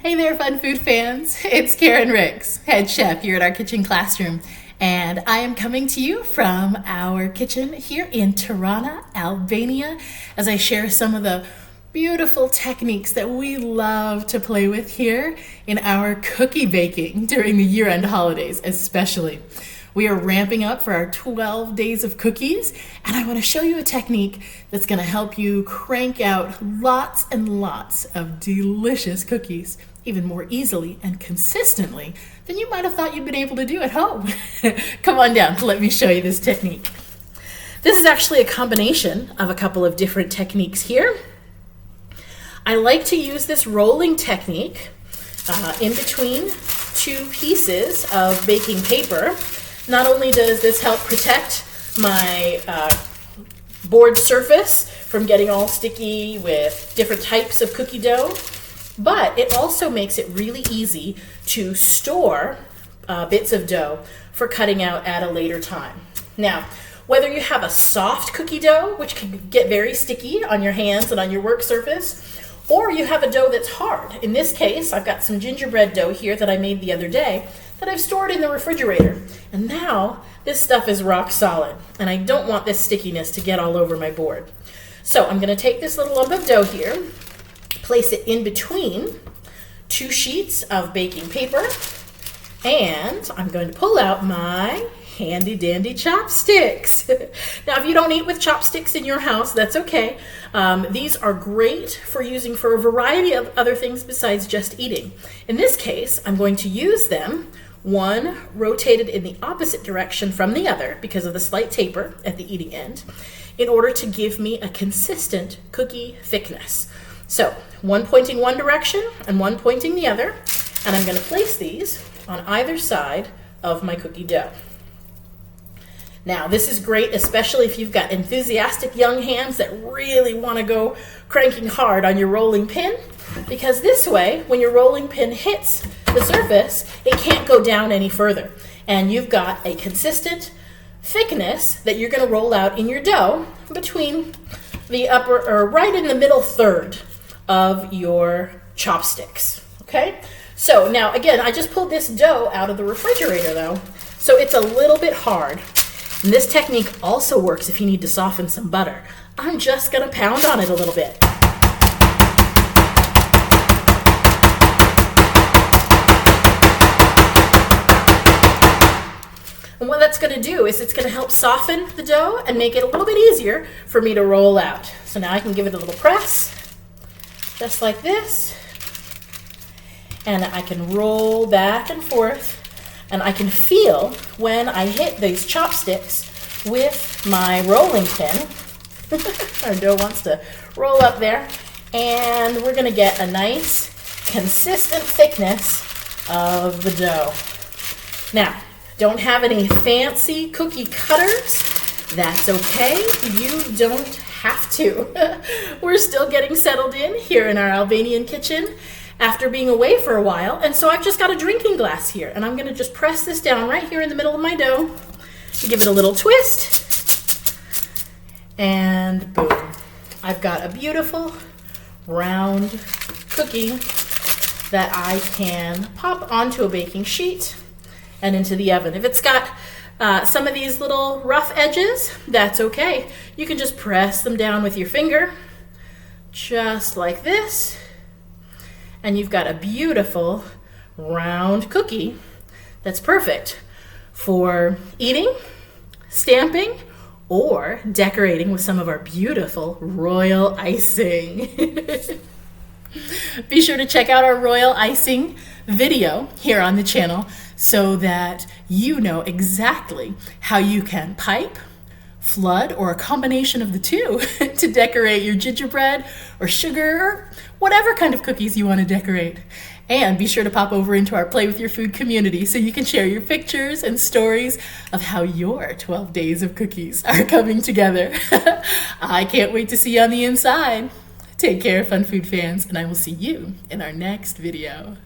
Hey there, fun food fans. It's Karen Ricks, head chef here at our kitchen classroom, and I am coming to you from our kitchen here in Tirana, Albania, as I share some of the beautiful techniques that we love to play with here in our cookie baking during the year-end holidays, especially. We are ramping up for our 12 days of cookies, and I want to show you a technique that's going to help you crank out lots and lots of delicious cookies even more easily and consistently than you might have thought you'd been able to do at home. Come on down, let me show you this technique. This is actually a combination of a couple of different techniques here. I like to use this rolling technique in between two pieces of baking paper. Not only does this help protect my board surface from getting all sticky with different types of cookie dough, but it also makes it really easy to store bits of dough for cutting out at a later time. Now, whether you have a soft cookie dough, which can get very sticky on your hands and on your work surface, or you have a dough that's hard. In this case, I've got some gingerbread dough here that I made the other day that I've stored in the refrigerator. And now this stuff is rock solid, and I don't want this stickiness to get all over my board. So I'm gonna take this little lump of dough here, place it in between two sheets of baking paper, and I'm going to pull out my handy dandy chopsticks. Now, if you don't eat with chopsticks in your house, that's okay. These are great for using for a variety of other things besides just eating. In this case, I'm going to use them, one rotated in the opposite direction from the other because of the slight taper at the eating end, in order to give me a consistent cookie thickness. So, one pointing one direction and one pointing the other, and I'm going to place these on either side of my cookie dough. Now, this is great, especially if you've got enthusiastic young hands that really want to go cranking hard on your rolling pin, because this way, when your rolling pin hits the surface, it can't go down any further. And you've got a consistent thickness that you're going to roll out in your dough between the upper, or right in the middle third of your chopsticks, okay? So now, again, I just pulled this dough out of the refrigerator though, so it's a little bit hard. And this technique also works if you need to soften some butter. I'm just gonna pound on it a little bit. And what that's gonna do is it's gonna help soften the dough and make it a little bit easier for me to roll out. So now I can give it a little press, just like this. And I can roll back and forth. And I can feel when I hit these chopsticks with my rolling pin. Our dough wants to roll up there. And we're gonna get a nice, consistent thickness of the dough. Now, don't have any fancy cookie cutters. That's okay, you don't have to. We're still getting settled in here in our Albanian kitchen after being away for a while, and so I've just got a drinking glass here, and I'm gonna just press this down right here in the middle of my dough, give it a little twist, and boom. I've got a beautiful round cookie that I can pop onto a baking sheet and into the oven. If it's got some of these little rough edges, that's okay. You can just press them down with your finger, just like this, and you've got a beautiful round cookie that's perfect for eating, stamping, or decorating with some of our beautiful royal icing. Be sure to check out our royal icing video here on the channel so that you know exactly how you can pipe, flood, or a combination of the two to decorate your gingerbread or sugar or whatever kind of cookies you want to decorate. And be sure to pop over into our Play With Your Food community so you can share your pictures and stories of how your 12 days of cookies are coming together. I can't wait to see you on the inside. Take care, fun food fans, and I will see you in our next video.